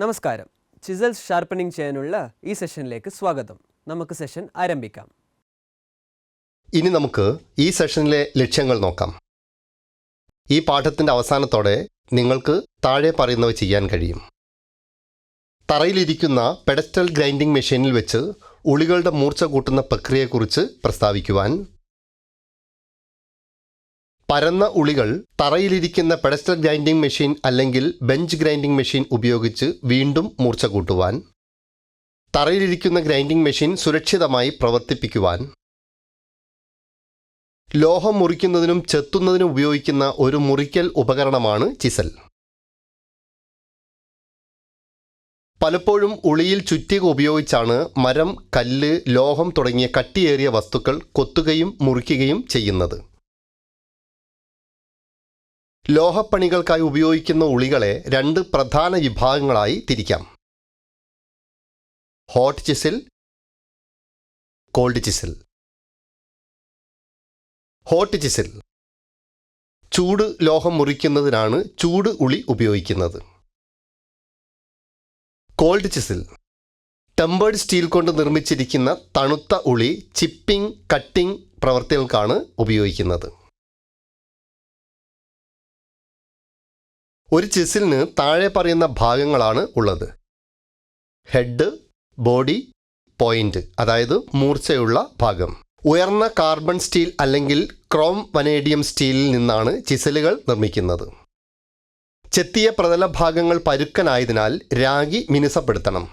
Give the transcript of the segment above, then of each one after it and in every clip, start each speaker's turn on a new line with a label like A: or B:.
A: നമസ്കാരം. Chisels sharpening ചെയ്യാനുള്ള ഈ സെഷനിലേക്ക് സ്വാഗതം. നമുക്ക് സെഷൻ ആരംഭിക്കാം.
B: ഇനി നമുക്ക് ഈ സെഷനിലെ ലക്ഷ്യങ്ങൾ നോക്കാം. ഈ പാഠത്തിൻ്റെ അവസാനത്തോടെ നിങ്ങൾക്ക് താഴെ പറയുന്നവ ചെയ്യാൻ കഴിയും. തറയിലിരിക്കുന്ന പെഡസ്റ്റൽ ഗ്രൈൻഡിംഗ് മെഷീനിൽ വെച്ച് ഉളികളുടെ മൂർച്ച കൂട്ടുന്ന പ്രക്രിയയെക്കുറിച്ച് പ്രസ്താവിക്കുവാൻ, പരന്ന ഉളികൾ തറയിലിരിക്കുന്ന പെഡസ്റ്റൽ ഗ്രൈൻഡിംഗ് മെഷീൻ അല്ലെങ്കിൽ ബെഞ്ച് ഗ്രൈൻഡിംഗ് മെഷീൻ ഉപയോഗിച്ച് വീണ്ടും മൂർച്ച കൂട്ടുവാൻ, തറയിലിരിക്കുന്ന ഗ്രൈൻഡിംഗ് മെഷീൻ സുരക്ഷിതമായി പ്രവർത്തിപ്പിക്കുവാൻ, ലോഹം മുറിക്കുന്നതിനും ചെത്തുന്നതിനും ഉപയോഗിക്കുന്ന ഒരു മുറിക്കൽ ഉപകരണമാണ് ചിസൽ. പലപ്പോഴും ഉളിയിൽ ചുറ്റിക ഉപയോഗിച്ചാണ് മരം, കല്ല്, ലോഹം തുടങ്ങിയ കട്ടിയേറിയ വസ്തുക്കൾ കൊത്തുകയും മുറിക്കുകയും ചെയ്യുന്നത്. ലോഹപ്പണികൾക്കായി ഉപയോഗിക്കുന്ന ഉളികളെ രണ്ട് പ്രധാന വിഭാഗങ്ങളായി തിരിക്കാം: hot chisel, cold chisel. Hot chisel ചൂട് ലോഹം മുറിക്കുന്നതിനാണ് ചൂട് ഉളി ഉപയോഗിക്കുന്നത്. കോൾഡ് ചിസിൽ ടെമ്പേർഡ് സ്റ്റീൽ കൊണ്ട് നിർമ്മിച്ചിരിക്കുന്ന തണുത്ത ഉളി ചിപ്പിംഗ്, കട്ടിംഗ് പ്രവൃത്തികൾക്കാണ് ഉപയോഗിക്കുന്നത്. ഒരു ചിസിലിന് താഴെ പറയുന്ന ഭാഗങ്ങളാണ് ഉള്ളത്: ഹെഡ്, ബോഡി, പോയിന്റ്, അതായത് മൂർച്ചയുള്ള ഭാഗം. ഉയർന്ന കാർബൺ സ്റ്റീൽ അല്ലെങ്കിൽ ക്രോം വനേഡിയം സ്റ്റീലിൽ നിന്നാണ് ചിസലുകൾ നിർമ്മിക്കുന്നത്. ചെത്തിയ പ്രതലഭാഗങ്ങൾ പരുക്കനായതിനാൽ രാഗി മിനുസപ്പെടുത്തണം.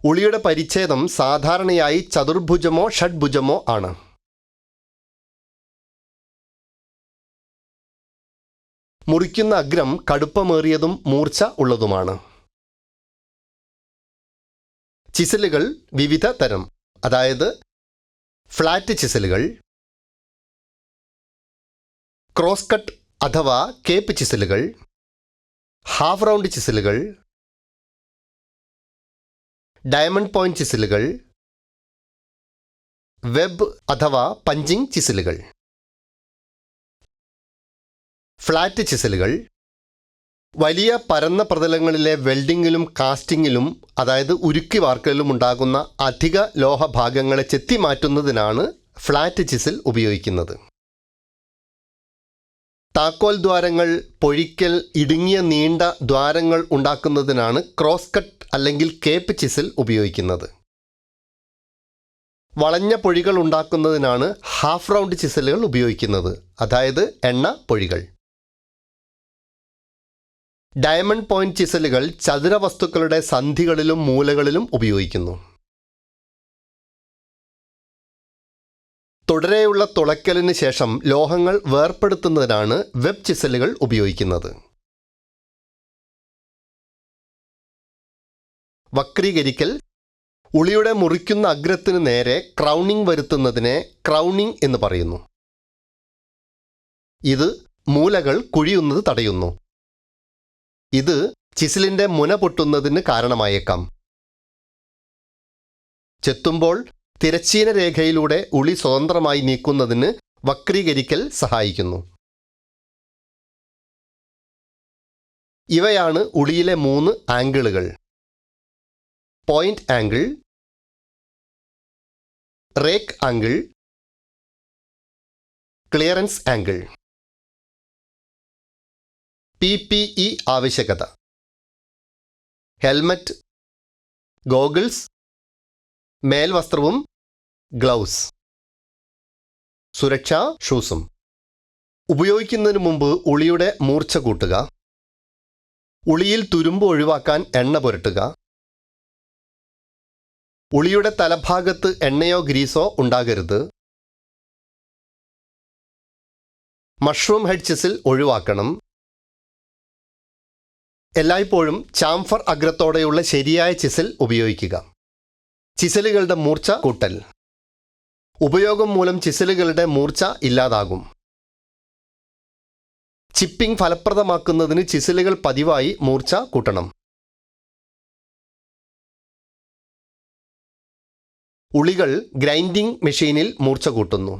B: ഉളിയുടെ പരിച്ഛേദം സാധാരണയായി ചതുർഭുജമോ ഷഡ്ഭുജമോ ആണ്. മുറിക്കുന്ന അഗ്രം കടുപ്പമേറിയതും മൂർച്ച ഉള്ളതുമാണ്. ചിസലുകൾ വിവിധ തരം, അതായത് ഫ്ലാറ്റ് ചിസലുകൾ, ക്രോസ് കട്ട് അഥവാ കേപ്പ് ചിസലുകൾ, ഹാഫ് റൗണ്ട് ചിസലുകൾ, ഡയമണ്ട് പോയിന്റ് ചിസലുകൾ, വെബ് അഥവാ പഞ്ചിങ് ചിസലുകൾ. ഫ്ലാറ്റ് ചിസലുകൾ വലിയ പരന്ന പ്രതലങ്ങളിലെ വെൽഡിങ്ങിലും കാസ്റ്റിങ്ങിലും, അതായത് ഉരുക്കി വാർക്കലിലും ഉണ്ടാകുന്ന അധിക ലോഹഭാഗങ്ങളെ ചെത്തിമാറ്റുന്നതിനാണ് ഫ്ലാറ്റ് ചിസിൽ ഉപയോഗിക്കുന്നത്. താക്കോൽ ദ്വാരങ്ങൾ, പൊഴിക്കൽ, ഇടുങ്ങിയ നീണ്ട ദ്വാരങ്ങൾ ഉണ്ടാക്കുന്നതിനാണ് ക്രോസ് കട്ട് അല്ലെങ്കിൽ കേപ്പ് ചിസിൽ ഉപയോഗിക്കുന്നത്. വളഞ്ഞ പൊഴികൾ ഉണ്ടാക്കുന്നതിനാണ് ഹാഫ് റൗണ്ട് ചിസലുകൾ ഉപയോഗിക്കുന്നത്, അതായത് എണ്ണ പൊഴികൾ. ഡയമണ്ട് പോയിന്റ് ചിസലുകൾ ചതുര വസ്തുക്കളുടെ സന്ധികളിലും മൂലകളിലും ഉപയോഗിക്കുന്നു. തുടരെയുള്ള തുളയ്ക്കലിന് ശേഷം ലോഹങ്ങൾ വേർപെടുത്തുന്നതിനാണ് വെബ് ചിസലുകൾ ഉപയോഗിക്കുന്നത്. വക്രീകരിക്കൽ, ഉളിയുടെ മുറിക്കുന്ന അഗ്രത്തിന് നേരെ ക്രൗണിംഗ് വരുത്തുന്നതിനെ ക്രൗണിംഗ് എന്ന് പറയുന്നു. ഇത് മൂലകൾ കുഴിയുന്നത് തടയുന്നു. ഇത് ചിസിലിൻ്റെ മുന പൊട്ടുന്നതിന് കാരണമായേക്കാം. ചെത്തുമ്പോൾ തിരശ്ചീന രേഖയിലൂടെ ഉളി സ്വതന്ത്രമായി നീക്കുന്നതിന് വക്രീകരിക്കൽ സഹായിക്കുന്നു. ഇവയാണ് ഉളിയിലെ 3 ആംഗിളുകൾ: point angle, rake angle, clearance angle. PPE ആവശ്യകത: ഹെൽമറ്റ്, ഗോഗിൾസ്, മേൽവസ്ത്രവും ഗ്ലൗസ്, സുരക്ഷാ ഷൂസും. ഉപയോഗിക്കുന്നതിന് മുമ്പ് ഉളിയുടെ മൂർച്ച കൂട്ടുക. ഉളിയിൽ തുരുമ്പ് ഒഴിവാക്കാൻ എണ്ണ പുരട്ടുക. ഉളിയുടെ തലഭാഗത്ത് എണ്ണയോ ഗ്രീസോ ഉണ്ടാകരുത്. മഷ്റൂം ഹെഡ് ചിസിൽ ഒഴിവാക്കണം. എല്ലായ്പ്പോഴും ചാംഫർ അഗ്രത്തോടെയുള്ള ശരിയായ ചിസിൽ ഉപയോഗിക്കുക. ചിസലുകളുടെ മൂർച്ച കൂട്ടൽ: ഉപയോഗം മൂലം ചിസലുകളുടെ മൂർച്ച ഇല്ലാതാകും. ചിപ്പിംഗ് ഫലപ്രദമാക്കുന്നതിന് ചിസലുകൾ പതിവായി മൂർച്ച കൂട്ടണം. ഉളികൾ ഗ്രൈൻഡിംഗ് മെഷീനിൽ മൂർച്ച കൂട്ടുന്നു.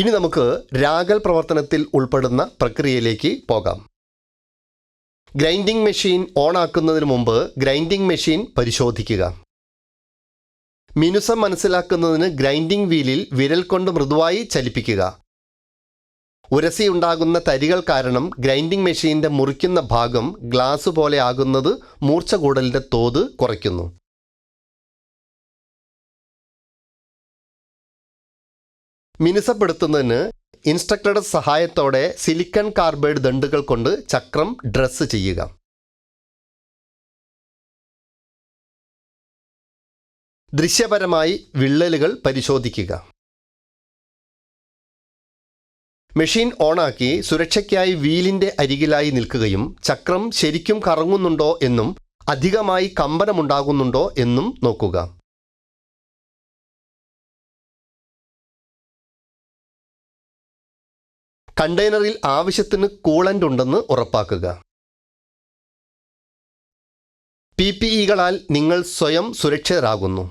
B: ഇനി നമുക്ക് രാഗൽ പ്രവർത്തനത്തിൽ ഉൾപ്പെടുന്ന പ്രക്രിയയിലേക്ക് പോകാം. ഗ്രൈൻഡിംഗ് മെഷീൻ ഓൺ ആക്കുന്നതിന് മുമ്പ് ഗ്രൈൻഡിംഗ് മെഷീൻ പരിശോധിക്കുക. മിനുസം മനസ്സിലാക്കുന്നതിന് ഗ്രൈൻഡിംഗ് വീലിൽ വിരൽ കൊണ്ട് മൃദുവായി ചലിപ്പിക്കുക. ഉരസിയുണ്ടാകുന്ന തരികൾ കാരണം ഗ്രൈൻഡിംഗ് മെഷീൻ്റെ മുറിക്കുന്ന ഭാഗം ഗ്ലാസ് പോലെ ആകുന്നത് മൂർച്ച കൂടലിൻ്റെ തോത് കുറയ്ക്കുന്നു. മിനുസപ്പെടുത്തുന്നതിന് ഇൻസ്ട്രക്ടറുടെ സഹായത്തോടെ സിലിക്കൺ കാർബൈഡ് ദണ്ടുകൾ കൊണ്ട് ചക്രം ഡ്രസ്സ് ചെയ്യുക. ദൃശ്യപരമായി വിള്ളലുകൾ പരിശോധിക്കുക. മെഷീൻ ഓണാക്കി സുരക്ഷയ്ക്കായി വീലിൻ്റെ അരികിലായി നിൽക്കുകയും ചക്രം ശരിക്കും കറങ്ങുന്നുണ്ടോ എന്നും അധികമായി കമ്പനമുണ്ടാകുന്നുണ്ടോ എന്നും നോക്കുക. കണ്ടെയ്നറിൽ ആവശ്യത്തിന് കൂളൻ്റ് ഉണ്ടെന്ന് ഉറപ്പാക്കുക. PPEകളാൽ നിങ്ങൾ സ്വയം സുരക്ഷിതരാകുന്നു.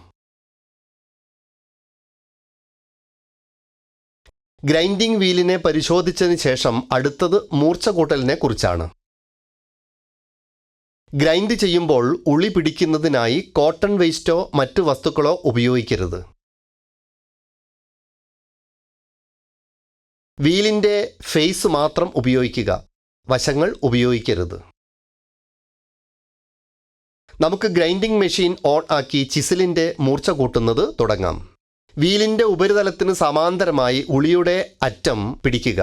B: ഗ്രൈൻഡിംഗ് വീലിനെ പരിശോധിച്ചതിന് ശേഷം അടുത്തത് മൂർച്ച കൂട്ടലിനെ കുറിച്ചാണ്. ഗ്രൈൻഡ് ചെയ്യുമ്പോൾ ഉളി പിടിക്കുന്നതിനായി കോട്ടൺ വേസ്റ്റോ മറ്റു വസ്തുക്കളോ ഉപയോഗിക്കരുത്. വീലിൻ്റെ ഫേസ് മാത്രം ഉപയോഗിക്കുക, വശങ്ങൾ ഉപയോഗിക്കരുത്. നമുക്ക് ഗ്രൈൻഡിംഗ് മെഷീൻ ഓൺ ആക്കി ചിസിലിൻ്റെ മൂർച്ച കൂട്ടുന്നത് തുടങ്ങാം. വീലിൻ്റെ ഉപരിതലത്തിന് സമാന്തരമായി ഉളിയുടെ അറ്റം പിടിക്കുക.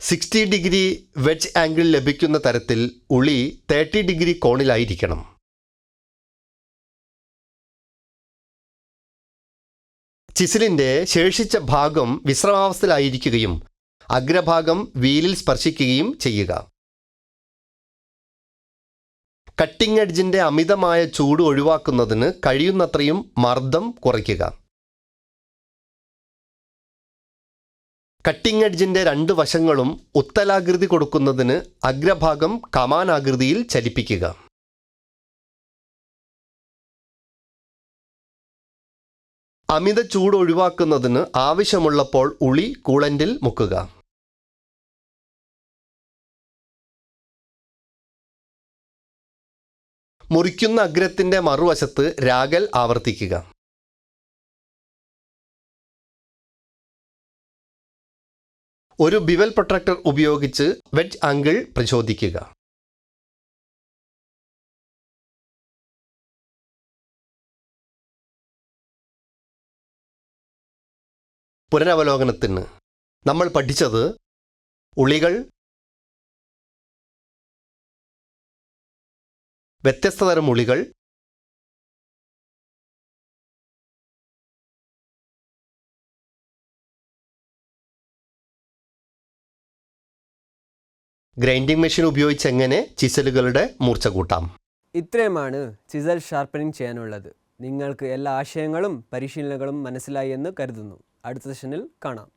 B: 60 ഡിഗ്രി വെഡ്ജ് ആംഗിൾ ലഭിക്കുന്ന തരത്തിൽ ഉളി 30 ഡിഗ്രി കോണിലായിരിക്കണം. ചിസിലിൻ്റെ ശേഷിച്ച ഭാഗം വിശ്രമാവസ്ഥയിലായിരിക്കുകയും അഗ്രഭാഗം വീലിൽ സ്പർശിക്കുകയും ചെയ്യുക. കട്ടിംഗ് എഡ്ജിൻ്റെ അമിതമായ ചൂട് ഒഴിവാക്കുന്നതിന് കഴിയുന്നത്രയും മർദ്ദം കുറയ്ക്കുക. കട്ടിംഗ് എഡ്ജിൻ്റെ 2 വശങ്ങളും ഉത്തലാകൃതി കൊടുക്കുന്നതിന് അഗ്രഭാഗം കമാനാകൃതിയിൽ ചലിപ്പിക്കുക. അമിത ചൂട് ഒഴിവാക്കുന്നതിന് ആവശ്യമുള്ളപ്പോൾ ഉളി കൂളൻ്റിൽ മുക്കുക. മുറിക്കുന്ന അഗ്രത്തിൻ്റെ മറുവശത്ത് രാഗൽ ആവർത്തിക്കുക. ഒരു ബിവൽ പ്രൊട്രാക്ടർ ഉപയോഗിച്ച് വെഡ്ജ് ആംഗിൾ പരിശോധിക്കുക. പുനരവലോകനത്തിന് നമ്മൾ പഠിച്ചത് ഉളികൾ, വ്യത്യസ്ത തരം ഉളികൾ, ഗ്രൈൻഡിംഗ് മെഷീൻ ഉപയോഗിച്ച് എങ്ങനെ ചിസലുകളുടെ മൂർച്ച കൂട്ടാം.
A: ഇത്രയുമാണ് ചിസൽ ഷാർപ്പനിങ് ചെയ്യാനുള്ളത്. നിങ്ങൾക്ക് എല്ലാ ആശയങ്ങളും പരിശീലനങ്ങളും മനസ്സിലായി എന്ന് കരുതുന്നു. അടുത്ത സെഷനിൽ കാണാം.